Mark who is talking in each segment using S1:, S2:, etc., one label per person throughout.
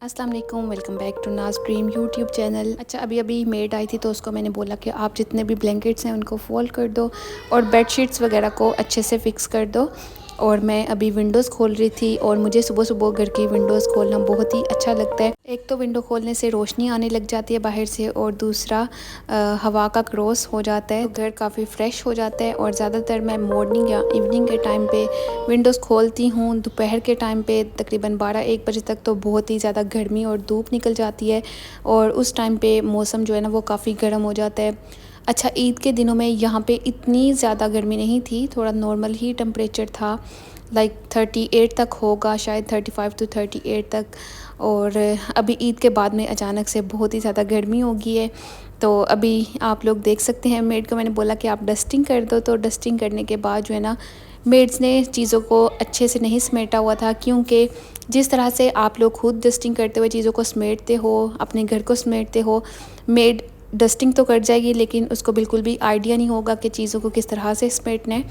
S1: अस्सलाम वालेकुम, welcome back to नाज ड्रीम यूट्यूब चैनल। अच्छा, अभी अभी मेड आई थी तो उसको मैंने बोला कि आप जितने भी ब्लैंकेट्स हैं उनको फोल्ड कर दो और बेडशीट्स वगैरह को अच्छे से फ़िक्स कर दो। और मैं अभी विंडोज़ खोल रही थी और मुझे सुबह सुबह घर की विंडोज़ खोलना बहुत ही अच्छा लगता है। एक तो विंडो खोलने से रोशनी आने लग जाती है बाहर से, और दूसरा हवा का क्रॉस हो जाता है तो घर काफ़ी फ्रेश हो जाता है। और ज़्यादातर मैं मॉर्निंग या इवनिंग के टाइम पे विंडोज़ खोलती हूँ। दोपहर के टाइम पे तकरीबन 12-1 बजे तक तो बहुत ही ज़्यादा गर्मी और धूप निकल जाती है, और उस टाइम पे मौसम जो है ना वो काफ़ी गर्म हो जाता है। अच्छा, ईद के दिनों में यहाँ पे इतनी ज़्यादा गर्मी नहीं थी, थोड़ा नॉर्मल ही टेम्परेचर था, लाइक 38 तक होगा शायद, 35 टू 38 तक। और अभी ईद के बाद में अचानक से बहुत ही ज़्यादा गर्मी हो गई है। तो अभी आप लोग देख सकते हैं, मेड को मैंने बोला कि आप डस्टिंग कर दो, तो डस्टिंग करने के बाद जो है ना मेड्स ने चीज़ों को अच्छे से नहीं समेटा हुआ था, क्योंकि जिस तरह से आप लोग खुद डस्टिंग करते हुए चीज़ों को समेटते हो, अपने घर को समेटते हो, मेड डस्टिंग तो कर जाएगी लेकिन उसको बिल्कुल भी आइडिया नहीं होगा कि चीज़ों को किस तरह से समेटना है।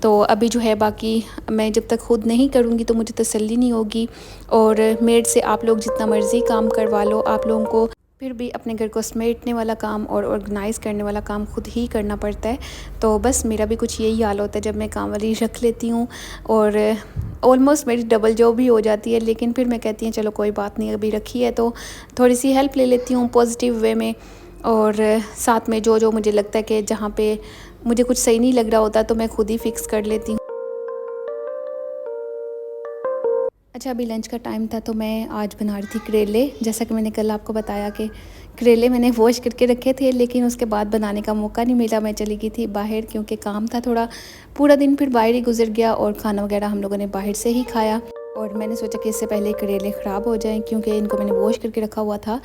S1: तो अभी जो है, बाकी मैं जब तक खुद नहीं करूँगी तो मुझे तसल्ली नहीं होगी। और मेड से आप लोग जितना मर्ज़ी काम करवा लो, आप लोगों को फिर भी अपने घर को समेटने वाला काम और ऑर्गेनाइज़ करने वाला काम खुद ही करना पड़ता है। तो बस मेरा भी कुछ यही हाल होता है जब मैं काम वाली रख लेती हूँ, और ऑलमोस्ट मेरी डबल जॉब भी हो जाती है। लेकिन फिर मैं कहती हूँ चलो कोई बात नहीं, अभी रखी है तो थोड़ी सी हेल्प ले लेती हूँ पॉजिटिव वे में। और साथ में जो जो मुझे लगता है कि जहाँ पे मुझे कुछ सही नहीं लग रहा होता तो मैं खुद ही फिक्स कर लेती हूँ। अच्छा, अभी लंच का टाइम था तो मैं आज बना रही थी करेले। जैसा कि मैंने कल आपको बताया कि करेले मैंने वॉश करके रखे थे, लेकिन उसके बाद बनाने का मौका नहीं मिला। मैं चली गई थी बाहर क्योंकि काम था थोड़ा, पूरा दिन फिर बाहर ही गुजर गया, और खाना वगैरह हम लोगों ने बाहर से ही खाया। और मैंने सोचा कि इससे पहले करेले ख़राब हो जाएं, क्योंकि इनको मैंने वॉश करके रखा हुआ था,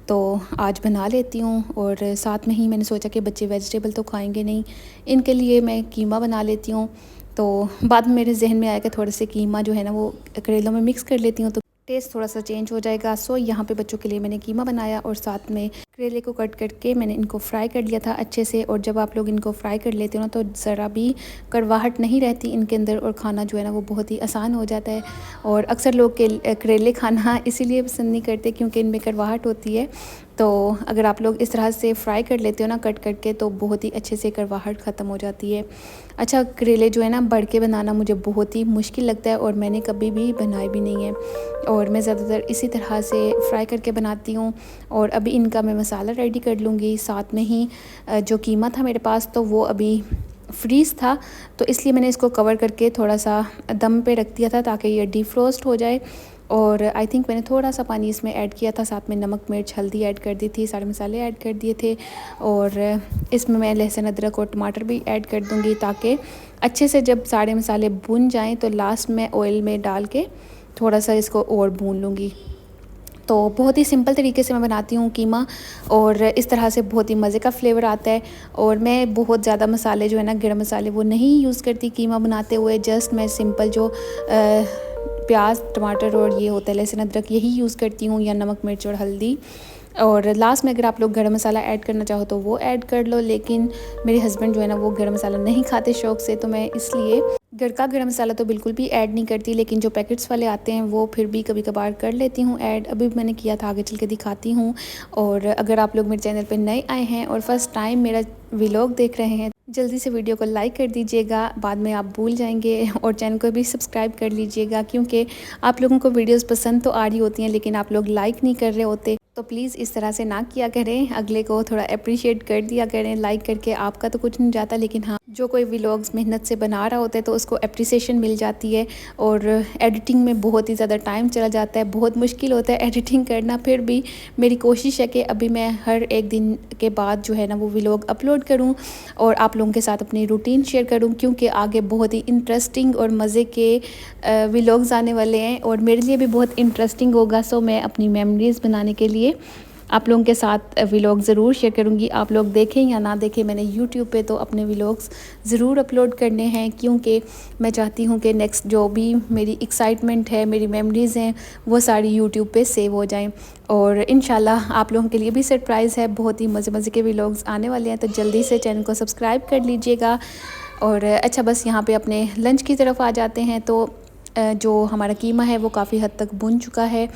S1: तो आज बना लेती हूँ। और साथ में ही मैंने सोचा कि बच्चे वेजिटेबल तो खाएंगे नहीं, इनके लिए मैं कीमा बना लेती हूँ। तो बाद में मेरे जहन में आया कि थोड़े से कीमा जो है ना वो करेलों में मिक्स कर लेती हूँ तो टेस्ट थोड़ा सा चेंज हो जाएगा। सो यहाँ पे बच्चों के लिए मैंने कीमा बनाया, और साथ में करेले को कट करके मैंने इनको फ्राई कर लिया था अच्छे से। और जब आप लोग इनको फ्राई कर लेते हो ना तो ज़रा भी कड़वाहट नहीं रहती इनके अंदर, और खाना जो है ना वो बहुत ही आसान हो जाता है। और अक्सर लोग के करेले खाना इसीलिए पसंद नहीं करते क्योंकि इनमें कड़वाहट होती है। तो अगर आप लोग इस तरह से फ्राई कर लेते हो ना कट करके, तो बहुत ही अच्छे से कड़वाहट ख़त्म हो जाती है। अच्छा, करेले जो है ना बढ़ के बनाना मुझे बहुत ही मुश्किल लगता है, और मैंने कभी भी बनाए भी नहीं है, और मैं ज़्यादातर इसी तरह से फ्राई करके बनाती हूँ। और अभी इनका मैं मसाला रेडी कर लूँगी। साथ में ही जो कीमा था मेरे पास तो वो अभी फ्रीज़ था, तो इसलिए मैंने इसको कवर करके थोड़ा सा दम पे रख दिया था ताकि ये डीफ्रोस्ट हो जाए। और आई थिंक मैंने थोड़ा सा पानी इसमें ऐड किया था, साथ में नमक मिर्च हल्दी ऐड कर दी थी, सारे मसाले ऐड कर दिए थे। और इसमें मैं लहसुन अदरक और टमाटर भी ऐड कर दूँगी, ताकि अच्छे से जब सारे मसाले भुन जाएं तो लास्ट में ऑयल में डाल के थोड़ा सा इसको और भून लूँगी। तो बहुत ही सिंपल तरीके से मैं बनाती हूँ कीमा, और इस तरह से बहुत ही मज़े का फ्लेवर आता है। और मैं बहुत ज़्यादा मसाले जो है ना गरम मसाले वो नहीं यूज़ करती कीमा बनाते हुए। जस्ट मैं सिंपल जो प्याज टमाटर और ये होता है लहसुन अदरक यही यूज़ करती हूँ, या नमक मिर्च और हल्दी। और लास्ट में अगर आप लोग गरम मसाला ऐड करना चाहो तो वो ऐड कर लो, लेकिन मेरे हस्बैंड जो है ना वो गरम मसाला नहीं खाते शौक़ से, तो मैं इसलिए घर का गरम मसाला तो बिल्कुल भी ऐड नहीं करती। लेकिन जो पैकेट्स वाले आते हैं वो फिर भी कभी कभार कर लेती हूँ ऐड। अभी मैंने किया था, आगे चल के दिखाती हूँ। और अगर आप लोग मेरे चैनल पर नए आए हैं और फर्स्ट टाइम मेरा व्लॉग देख रहे हैं, जल्दी से वीडियो को लाइक कर दीजिएगा, बाद में आप भूल जाएंगे। और चैनल को भी सब्सक्राइब कर लीजिएगा, क्योंकि आप लोगों को वीडियोस पसंद तो आ रही होती हैं लेकिन आप लोग लाइक नहीं कर रहे होते। तो प्लीज़ इस तरह से ना किया करें, अगले को थोड़ा अप्रिशिएट कर दिया करें लाइक करके। आपका तो कुछ नहीं जाता, लेकिन हाँ, जो कोई व्लॉग्स मेहनत से बना रहा होता है तो उसको अप्रिसिएशन मिल जाती है। और एडिटिंग में बहुत ही ज़्यादा टाइम चला जाता है, बहुत मुश्किल होता है एडिटिंग करना। फिर भी मेरी कोशिश है कि अभी मैं हर एक दिन के बाद जो है ना वो व्लॉग अपलोड करूँ और आप लोगों के साथ अपनी रूटीन शेयर करूँ, क्योंकि आगे बहुत ही इंटरेस्टिंग और मज़े के व्लॉग्स आने वाले हैं, और मेरे लिए भी बहुत इंटरेस्टिंग होगा। सो मैं अपनी मेमोरीज़ बनाने के लिए आप लोगों के साथ व्लॉग ज़रूर शेयर करूँगी। आप लोग देखें या ना देखें, मैंने यूट्यूब पे तो अपने व्लॉग्स ज़रूर अपलोड करने हैं, क्योंकि मैं चाहती हूँ कि नेक्स्ट जो भी मेरी एक्साइटमेंट है, मेरी मेमोरीज़ हैं, वो सारी यूट्यूब पे सेव हो जाएं। और इंशाल्लाह आप लोगों के लिए भी सरप्राइज़ है, बहुत ही मज़े मज़े के व्लॉग्स आने वाले हैं, तो जल्दी से चैनल को सब्सक्राइब कर लीजिएगा। और अच्छा, बस यहाँ पर अपने लंच की तरफ आ जाते हैं। तो जो हमारा कीमा है वो काफ़ी हद तक भुन चुका है।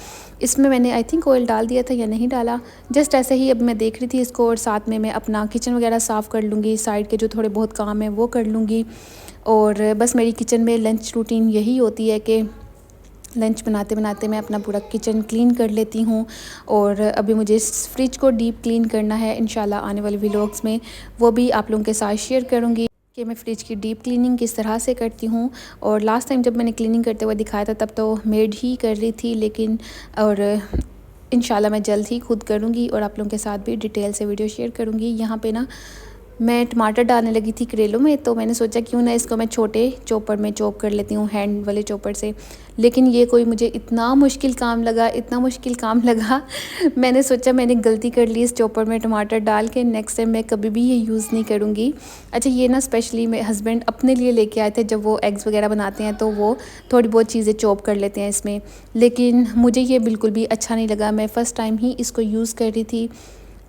S1: इसमें मैंने आई थिंक ऑयल डाल दिया था या नहीं डाला, जस्ट ऐसे ही अब मैं देख रही थी इसको, और साथ में मैं अपना किचन वगैरह साफ़ कर लूँगी, साइड के जो थोड़े बहुत काम है वो कर लूँगी। और बस मेरी किचन में लंच रूटीन यही होती है कि लंच बनाते बनाते मैं अपना पूरा किचन क्लीन कर लेती हूँ। और अभी मुझे इस फ्रिज को डीप क्लीन करना है, इंशाल्लाह आने वाले व्लॉग्स में वो भी आप लोगों के साथ शेयर करूँगी कि मैं फ़्रिज की डीप क्लीनिंग किस तरह से करती हूँ। और लास्ट टाइम जब मैंने क्लीनिंग करते हुए दिखाया था तब तो मेड ही कर रही थी, लेकिन और इंशाल्लाह मैं जल्द ही खुद करूँगी और आप लोगों के साथ भी डिटेल से वीडियो शेयर करूँगी। यहाँ पे ना मैं टमाटर डालने लगी थी करेलों में, तो मैंने सोचा क्यों ना इसको मैं छोटे चॉपर में चॉप कर लेती हूँ, हैंड वाले चॉपर से। लेकिन ये कोई मुझे इतना मुश्किल काम लगा, इतना मुश्किल काम लगा मैंने सोचा मैंने गलती कर ली इस चॉपर में टमाटर डाल के, नेक्स्ट टाइम मैं कभी भी ये यूज़ नहीं करूँगी। अच्छा, ये ना स्पेशली मेरे हस्बैंड अपने लिए लेके आए थे, जब वो एग्स वगैरह बनाते हैं तो वो थोड़ी बहुत चीज़ें चॉप कर लेते हैं इसमें, लेकिन मुझे ये बिल्कुल भी अच्छा नहीं लगा। मैं फ़र्स्ट टाइम ही इसको यूज़ कर रही थी।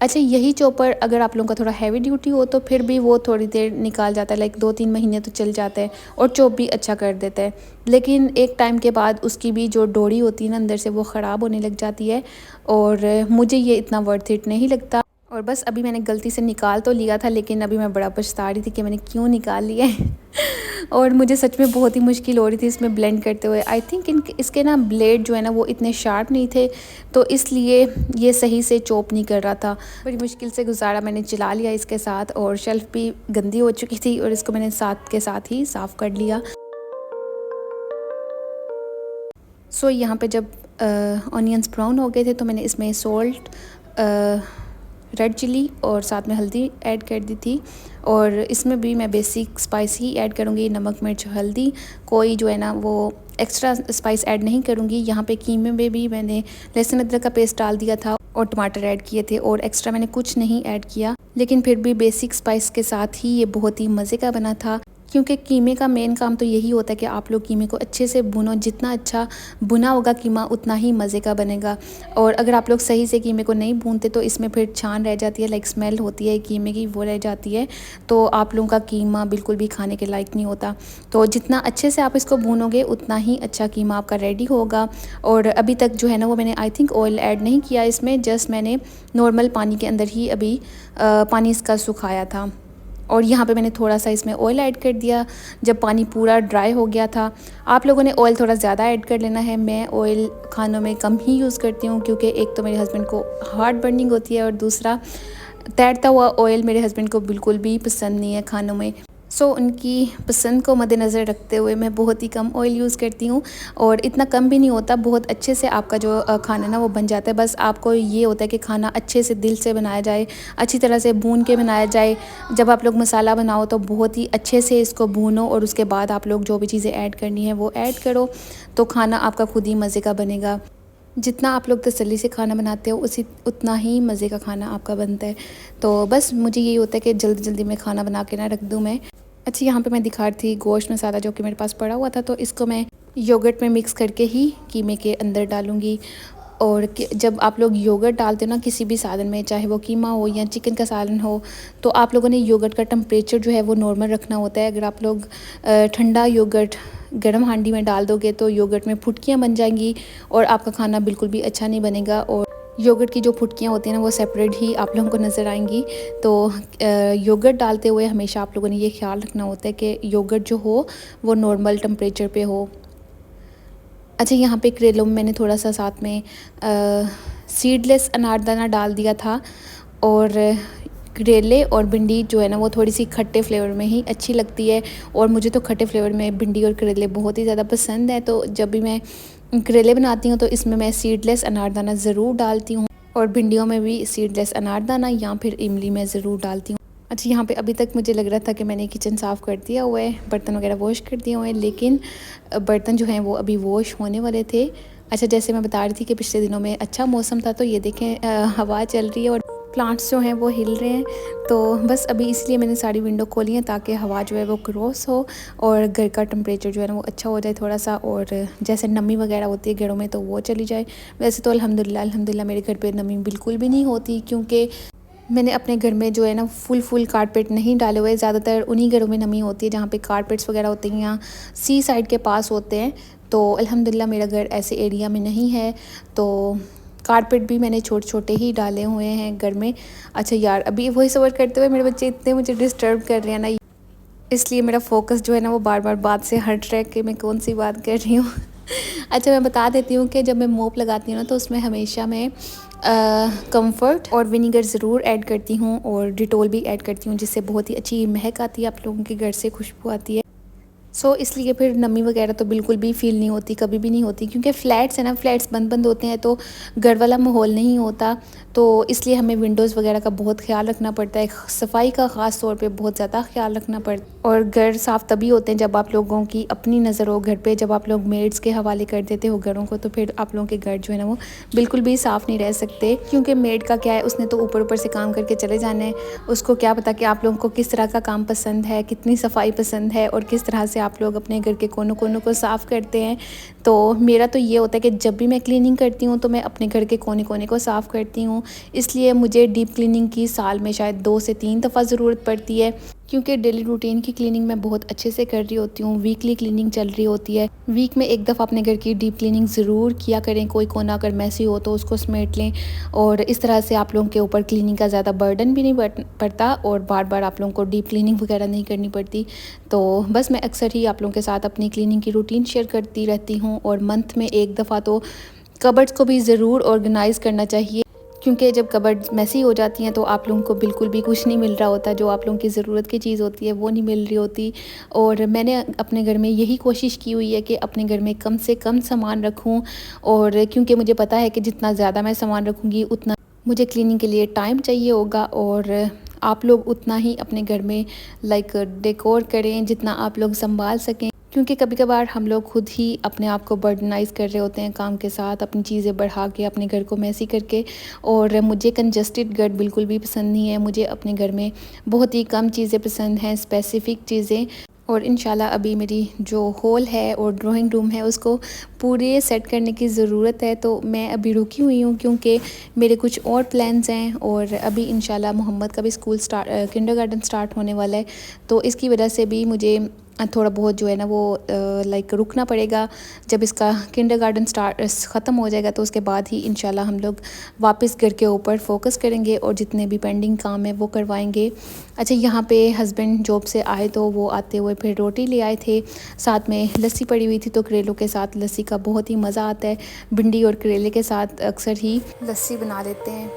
S1: अच्छा, यही चॉपर अगर आप लोगों का थोड़ा हैवी ड्यूटी हो तो फिर भी वो थोड़ी देर निकाल जाता है, लाइक 2-3 महीने तो चल जाता है और चॉप भी अच्छा कर देता है। लेकिन एक टाइम के बाद उसकी भी जो डोरी होती है ना अंदर से, वो ख़राब होने लग जाती है और मुझे ये इतना वर्थ इट नहीं लगता। और बस अभी मैंने गलती से निकाल तो लिया था, लेकिन अभी मैं बड़ा पछता रही थी कि मैंने क्यों निकाल लिया है और मुझे सच में बहुत ही मुश्किल हो रही थी इसमें ब्लेंड करते हुए। आई थिंक इसके ना ब्लेड जो है ना वो इतने शार्प नहीं थे, तो इसलिए ये सही से चॉप नहीं कर रहा था। बड़ी मुश्किल से गुजारा मैंने चला लिया इसके साथ, और शेल्फ़ भी गंदी हो चुकी थी और इसको मैंने साथ के साथ ही साफ़ कर लिया। सो यहाँ पे जब ऑनियंस ब्राउन हो गए थे तो मैंने इसमें सॉल्ट, रेड चिली और साथ में हल्दी ऐड कर दी थी। और इसमें भी मैं बेसिक स्पाइस ही ऐड करूँगी, नमक मिर्च हल्दी, कोई जो है ना वो एक्स्ट्रा स्पाइस ऐड नहीं करूँगी। यहाँ पे कीमे में भी मैंने लहसुन अदरक का पेस्ट डाल दिया था और टमाटर ऐड किए थे, और एक्स्ट्रा मैंने कुछ नहीं ऐड किया, लेकिन फिर भी बेसिक स्पाइस के साथ ही ये बहुत ही मज़े का बना था। क्योंकि कीमे का मेन काम तो यही होता है कि आप लोग कीमे को अच्छे से भुनो, जितना अच्छा भुना होगा कीमा उतना ही मज़े का बनेगा। और अगर आप लोग सही से कीमे को नहीं भूनते तो इसमें फिर छान रह जाती है, लाइक स्मेल होती है कीमे की, वो रह जाती है, तो आप लोगों का कीमा बिल्कुल भी खाने के लायक नहीं होता। तो जितना अच्छे से आप इसको भूनोगे उतना ही अच्छा कीमा आपका रेडी होगा। और अभी तक जो है ना वो मैंने आई थिंक ऑयल ऐड नहीं किया इसमें, जस्ट मैंने नॉर्मल पानी के अंदर ही अभी पानी इसका सुखाया था। और यहाँ पे मैंने थोड़ा सा इसमें ऑयल ऐड कर दिया जब पानी पूरा ड्राई हो गया था। आप लोगों ने ऑयल थोड़ा ज़्यादा ऐड कर लेना है, मैं ऑयल खानों में कम ही यूज़ करती हूँ, क्योंकि एक तो मेरे हस्बैंड को हार्ट बर्निंग होती है और दूसरा तैरता हुआ ऑयल मेरे हस्बैंड को बिल्कुल भी पसंद नहीं है खानों में। सो उनकी पसंद को मद्देनज़र रखते हुए मैं बहुत ही कम ऑयल यूज़ करती हूँ, और इतना कम भी नहीं होता, बहुत अच्छे से आपका जो खाना ना वो बन जाता है। बस आपको ये होता है कि खाना अच्छे से दिल से बनाया जाए, अच्छी तरह से भून के बनाया जाए। जब आप लोग मसाला बनाओ तो बहुत ही अच्छे से इसको भूनो, और उसके बाद आप लोग जो भी चीज़ें ऐड करनी है वो ऐड करो, तो खाना आपका खुद ही मज़े का बनेगा। जितना आप लोग तसल्ली से खाना बनाते हो उतना ही मज़े का खाना आपका बनता है। तो बस मुझे यही होता है कि जल्दी जल्दी में खाना बना के ना रख दूँ मैं। अच्छा, यहाँ पे मैं दिखा रही थी गोश्त मसाला जो कि मेरे पास पड़ा हुआ था, तो इसको मैं योगर्ट में मिक्स करके ही कीमे के अंदर डालूँगी। और जब आप लोग योगर्ट डालते हो ना किसी भी सालन में, चाहे वो कीमा हो या चिकन का सालन हो, तो आप लोगों ने योगर्ट का टेम्परेचर जो है वो नॉर्मल रखना होता है। अगर आप लोग ठंडा योगर्ट गर्म हांडी में डाल दोगे तो योगर्ट में फुटकियाँ बन जाएंगी और आपका खाना बिल्कुल भी अच्छा नहीं बनेगा, और योगर्ट की जो फुटकियाँ होती हैं ना वो सेपरेट ही आप लोगों को नज़र आएंगी। तो योगर्ट डालते हुए हमेशा आप लोगों ने ये ख्याल रखना होता है कि योगर्ट जो हो वो नॉर्मल टेम्परेचर पे हो। अच्छा, यहाँ पे करेलों में मैंने थोड़ा सा साथ में सीडलेस अनारदाना डाल दिया था, और करेले और भिंडी जो है ना वो थोड़ी सी खट्टे फ्लेवर में ही अच्छी लगती है, और मुझे तो खट्टे फ्लेवर में भिंडी और करेले बहुत ही ज़्यादा पसंद है। तो जब भी मैं करेले बनाती हूँ तो इसमें मैं सीडलेस अनारदाना ज़रूर डालती हूँ, और भिंडियों में भी सीडलेस अनारदाना या फिर इमली में ज़रूर डालती हूँ। अच्छा, यहाँ पे अभी तक मुझे लग रहा था कि मैंने किचन साफ़ कर दिया हुआ है, बर्तन वगैरह वॉश कर दिए हुए हैं, लेकिन बर्तन जो हैं वो अभी वॉश होने वाले थे। अच्छा, जैसे मैं बता रही थी कि पिछले दिनों में अच्छा मौसम था, तो ये देखें हवा चल रही है और प्लांट्स जो हैं वो हिल रहे हैं। तो बस अभी इसलिए मैंने सारी विंडो खोली हैं ताकि हवा जो है वो क्रॉस हो और घर का टेम्परेचर जो है ना वो अच्छा हो जाए थोड़ा सा, और जैसे नमी वगैरह होती है घरों में तो वो चली जाए। वैसे तो अल्हम्दुलिल्लाह मेरे घर पे नमी बिल्कुल भी नहीं होती, क्योंकि मैंने अपने घर में जो है ना फुल कारपेट नहीं डाले हुए। ज़्यादातर उन्हीं घरों में नमी होती है जहाँ पे कारपेट्स वगैरह होते हैं या सी साइड के पास होते हैं। तो अल्हम्दुलिल्लाह मेरा घर ऐसे एरिया में नहीं है, तो कारपेट भी मैंने छोटे छोटे ही डाले हुए हैं घर में। अच्छा यार, अभी वॉइस ओवर करते हुए मेरे बच्चे इतने मुझे डिस्टर्ब कर रहे हैं ना, इसलिए मेरा फोकस जो है ना वो बार बार बात से हट रहा है कि मैं कौन सी बात कर रही हूँ। अच्छा, मैं बता देती हूँ कि जब मैं मोप लगाती हूँ ना तो उसमें हमेशा मैं कंफर्ट और विनीगर ज़रूर ऐड करती हूँ और डिटोल भी ऐड करती हूँ, जिससे बहुत ही अच्छी महक आती है, आप लोगों के घर से खुशबू आती है। इसलिए फिर नमी वगैरह तो बिल्कुल भी फ़ील नहीं होती, कभी भी नहीं होती, क्योंकि फ्लैट्स है ना, फ्लैट्स बंद बंद होते हैं तो घर वाला माहौल नहीं होता। तो इसलिए हमें विंडोज़ वगैरह का बहुत ख्याल रखना पड़ता है, सफाई का ख़ास तौर पे बहुत ज़्यादा ख्याल रखना पड़ता है। और घर साफ़ तभी होते हैं जब आप लोगों की अपनी नज़र हो घर पे। जब आप लोग मेड्स के हवाले कर देते हो घरों को, तो फिर आप लोगों के घर जो है ना वो बिल्कुल भी साफ़ नहीं रह सकते, क्योंकि मेड का क्या है, उसने तो ऊपर ऊपर से काम करके चले जाना है। उसको क्या पता कि आप लोगों को किस तरह का काम पसंद है, कितनी सफाई पसंद है और किस तरह से आप लोग अपने घर के कोनों कोनों को साफ़ करते हैं। तो मेरा तो ये होता है कि जब भी मैं क्लीनिंग करती हूँ तो मैं अपने घर के कोने कोने को साफ़ करती हूँ। इसलिए मुझे डीप क्लीनिंग की साल में शायद 2 से 3 दफ़ा ज़रूरत पड़ती है, क्योंकि डेली रूटीन की क्लीनिंग मैं बहुत अच्छे से कर रही होती हूँ। वीकली क्लीनिंग चल रही होती है। वीक में एक दफ़ा अपने घर की डीप क्लीनिंग ज़रूर किया करें। कोई कोना अगर मैसी हो तो उसको समेट लें, और इस तरह से आप लोगों के ऊपर क्लीनिंग का ज़्यादा बर्डन भी नहीं पड़ता और बार बार आप लोगों को डीप क्लीनिंग वगैरह नहीं करनी पड़ती। तो बस मैं अक्सर ही आप लोगों के साथ अपनी क्लीनिंग की रूटीन शेयर करती रहती हूँ। और मंथ में एक दफ़ा तो कबर्ड्स को भी ज़रूर ऑर्गेनाइज़ करना चाहिए, क्योंकि जब कबर्ड मैसी हो जाती हैं तो आप लोगों को बिल्कुल भी कुछ नहीं मिल रहा होता, जो आप लोगों की ज़रूरत की चीज़ होती है वो नहीं मिल रही होती। और मैंने अपने घर में यही कोशिश की हुई है कि अपने घर में कम से कम सामान रखूं, और क्योंकि मुझे पता है कि जितना ज़्यादा मैं सामान रखूँगी उतना मुझे क्लीनिंग के लिए टाइम चाहिए होगा, और आप लोग उतना ही अपने घर में डेकोर करें जितना आप लोग संभाल सकें, क्योंकि कभी कभार हम लोग खुद ही अपने आप को बर्डनाइज़ कर रहे होते हैं काम के साथ, अपनी चीज़ें बढ़ा के अपने घर को मैसी करके। और मुझे कंजस्टेड घर बिल्कुल भी पसंद नहीं है। मुझे अपने घर में बहुत ही कम चीज़ें पसंद हैं, स्पेसिफ़िक चीज़ें। और इंशाल्लाह अभी मेरी जो हॉल है और ड्राइंग रूम है उसको पूरे सेट करने की ज़रूरत है। तो मैं अभी रुकी हुई हूँ क्योंकि मेरे कुछ और प्लान्स हैं, और अभी इंशाल्लाह मोहम्मद का भी स्कूल किंडरगार्टन स्टार्ट होने वाला है। तो इसकी वजह से भी मुझे थोड़ा बहुत जो है ना वो रुकना पड़ेगा। जब इसका किंडरगार्टन ख़त्म हो जाएगा तो उसके बाद ही इंशाल्लाह हम लोग वापस घर के ऊपर फोकस करेंगे और जितने भी पेंडिंग काम है वो करवाएंगे। अच्छा, यहाँ पे हस्बैंड जॉब से आए तो वो आते हुए फिर रोटी ले आए थे, साथ में लस्सी पड़ी हुई थी। तो करेलों के साथ लस्सी का बहुत ही मज़ा आता है। भिंडी और करेले के साथ अक्सर ही लस्सी बना लेते हैं।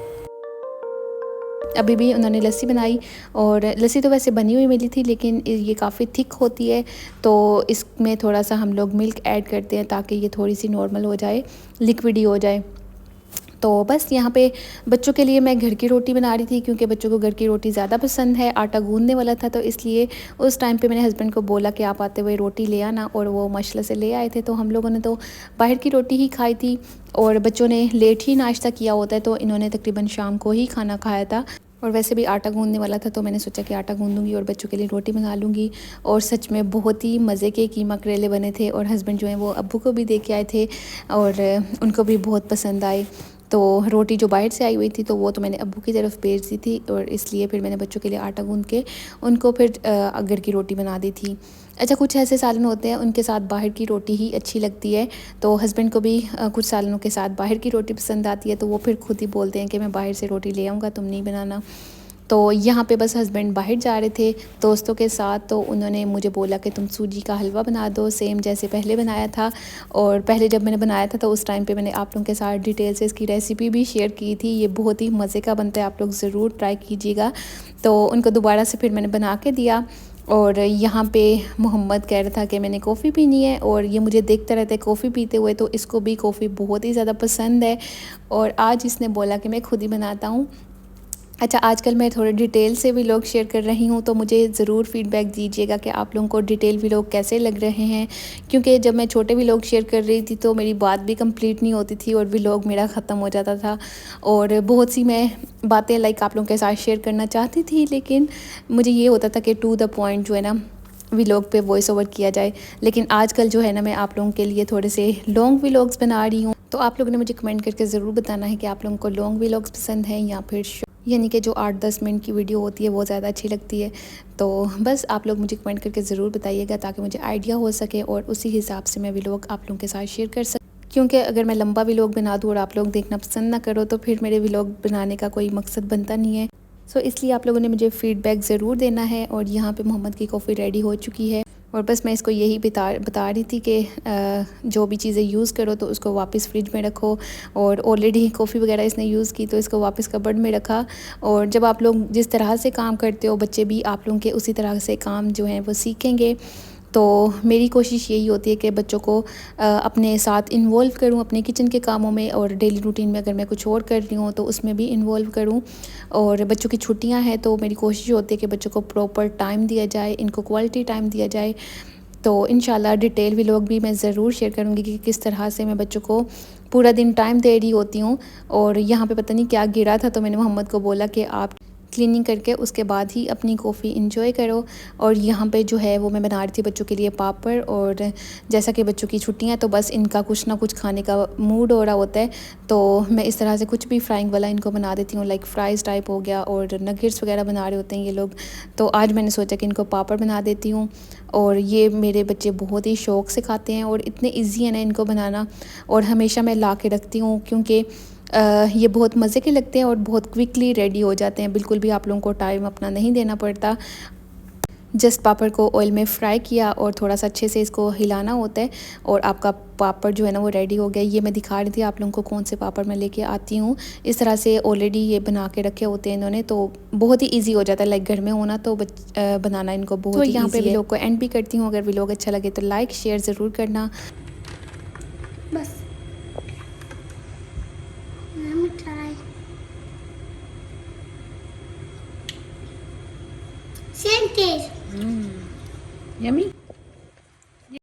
S1: अभी भी उन्होंने लस्सी बनाई, और लस्सी तो वैसे बनी हुई मिली थी लेकिन ये काफ़ी थिक होती है, तो इसमें थोड़ा सा हम लोग मिल्क ऐड करते हैं ताकि ये थोड़ी सी नॉर्मल हो जाए, लिक्विडी हो जाए। तो बस यहाँ पे बच्चों के लिए मैं घर की रोटी बना रही थी, क्योंकि बच्चों को घर की रोटी ज़्यादा पसंद है। आटा गूंदने वाला था तो इसलिए उस टाइम पे मैंने हस्बैंड को बोला कि आप आते हुए रोटी ले आना, और वो माशाल्लाह से ले आए थे। तो हम लोगों ने तो बाहर की रोटी ही खाई थी, और बच्चों ने लेट ही नाश्ता किया होता है तो इन्होंने तकरीबन शाम को ही खाना खाया था। और वैसे भी आटा गूंदने वाला था तो मैंने सोचा कि आटा गूंदूंगी और बच्चों के लिए रोटी बना लूँगी। और सच में बहुत ही मज़े के कीमा करेले बने थे, और हस्बैंड जो हैं वो अब्बू को भी दे के आए थे और उनको भी बहुत पसंद आए। तो रोटी जो बाहर से आई हुई थी तो वो तो मैंने अब्बू की तरफ भेज दी थी, और इसलिए फिर मैंने बच्चों के लिए आटा गूंद के उनको फिर घर की रोटी बना दी थी। अच्छा, कुछ ऐसे सालन होते हैं उनके साथ बाहर की रोटी ही अच्छी लगती है। तो हस्बैंड को भी कुछ सालनों के साथ बाहर की रोटी पसंद आती है, तो वो फिर खुद ही बोलते हैं कि मैं बाहर से रोटी ले आऊँगा, तुम नहीं बनाना। तो यहाँ पे बस हस्बैंड बाहर जा रहे थे दोस्तों के साथ, तो उन्होंने मुझे बोला कि तुम सूजी का हलवा बना दो सेम जैसे पहले बनाया था। और पहले जब मैंने बनाया था तो उस टाइम पे मैंने आप लोगों के साथ डिटेल से इसकी रेसिपी भी शेयर की थी। ये बहुत ही मज़े का बनता है, आप लोग ज़रूर ट्राई कीजिएगा। तो उनको दोबारा से फिर मैंने बना के दिया। और यहाँ पे मोहम्मद कह रहा था कि मैंने कॉफ़ी पीनी है, और ये मुझे देखता रहता है कॉफ़ी पीते हुए, तो इसको भी कॉफ़ी बहुत ही ज़्यादा पसंद है। और आज इसने बोला कि मैं खुद ही बनाता हूँ। अच्छा, आजकल मैं थोड़े डिटेल से व्लॉग शेयर कर रही हूँ, तो मुझे ज़रूर फीडबैक दीजिएगा कि आप लोगों को डिटेल व्लॉग कैसे लग रहे हैं, क्योंकि जब मैं छोटे व्लॉग शेयर कर रही थी तो मेरी बात भी कंप्लीट नहीं होती थी और व्लॉग मेरा ख़त्म हो जाता था। और बहुत सी मैं बातें आप लोगों के साथ शेयर करना चाहती थी, लेकिन मुझे ये होता था कि टू द पॉइंट जो है ना व्लॉग पे वॉइस ओवर किया जाए। लेकिन आजकल जो है ना मैं आप लोगों के लिए थोड़े से लॉन्ग व्लॉग्स बना रही हूँ। तो आप लोगों ने मुझे कमेंट करके ज़रूर बताना है कि आप लोगों को लॉन्ग व्लॉग्स पसंद हैं या फिर यानी कि जो 8-10 मिनट की वीडियो होती है वो ज़्यादा अच्छी लगती है। तो बस आप लोग मुझे कमेंट करके ज़रूर बताइएगा ताकि मुझे आइडिया हो सके और उसी हिसाब से मैं व्लॉग आप लोगों के साथ शेयर कर सकूँ। क्योंकि अगर मैं लंबा व्लॉग बना दूँ और आप लोग देखना पसंद ना करो तो फिर मेरे व्लॉग बनाने का कोई मकसद बनता नहीं है। सो इसलिए आप लोगों ने मुझे फ़ीडबैक ज़रूर देना है। और यहाँ पे मोहम्मद की कॉफ़ी रेडी हो चुकी है और बस मैं इसको यही बता रही थी कि जो भी चीज़ें यूज़ करो तो उसको वापस फ्रिज में रखो। और ऑलरेडी कॉफ़ी वगैरह इसने यूज़ की तो इसको वापस कबर्ड में रखा। और जब आप लोग जिस तरह से काम करते हो बच्चे भी आप लोगों के उसी तरह से काम जो हैं वो सीखेंगे। तो मेरी कोशिश यही होती है कि बच्चों को अपने साथ इन्वॉल्व करूं अपने किचन के कामों में, और डेली रूटीन में अगर मैं कुछ और कर रही हूँ तो उसमें भी इन्वॉल्व करूं। और बच्चों की छुट्टियां हैं तो मेरी कोशिश होती है कि बच्चों को प्रॉपर टाइम दिया जाए, इनको क्वालिटी टाइम दिया जाए। तो इंशाल्लाह डिटेल व्लॉग भी मैं ज़रूर शेयर करूँगी कि किस तरह से मैं बच्चों को पूरा दिन टाइम दे रही होती हूँ। और यहाँ पे पता नहीं क्या गिरा था तो मैंने मोहम्मद को बोला कि आप क्लीनिंग करके उसके बाद ही अपनी कॉफ़ी इंजॉय करो। और यहाँ पे जो है वो मैं बना रही थी बच्चों के लिए पापड़। और जैसा कि बच्चों की छुट्टियां हैं तो बस इनका कुछ ना कुछ खाने का मूड हो रहा होता है तो मैं इस तरह से कुछ भी फ्राइंग वाला इनको बना देती हूँ, लाइक फ्राइज़ टाइप हो गया। और नगेट्स वगैरह बना रहे होते हैं ये लोग, तो आज मैंने सोचा कि इनको पापड़ बना देती हूँ। और ये मेरे बच्चे बहुत ही शौक़ से खाते हैं और इतने ईजी है ना इनको बनाना। और हमेशा मैं ला के रखती हूँ क्योंकि ये बहुत मज़े के लगते हैं और बहुत क्विकली रेडी हो जाते हैं। बिल्कुल भी आप लोगों को टाइम अपना नहीं देना पड़ता। जस्ट पापड़ को ऑयल में फ्राई किया और थोड़ा सा अच्छे से इसको हिलाना होता है और आपका पापड़ जो है ना वो रेडी हो गया। ये मैं दिखा रही थी आप लोगों को कौन से पापड़ मैं लेके आती हूँ। इस तरह से ऑलरेडी ये बना के रखे होते हैं इन्होंने, तो बहुत ही ईजी हो जाता है। लाइक घर में होना तो बनाना इनको बहुत ही यहाँ पे व्लॉग को एंड भी करती हूँ। अगर व्लॉग अच्छा लगे तो लाइक शेयर ज़रूर करना।
S2: बस let me try. Same taste.
S1: Yummy.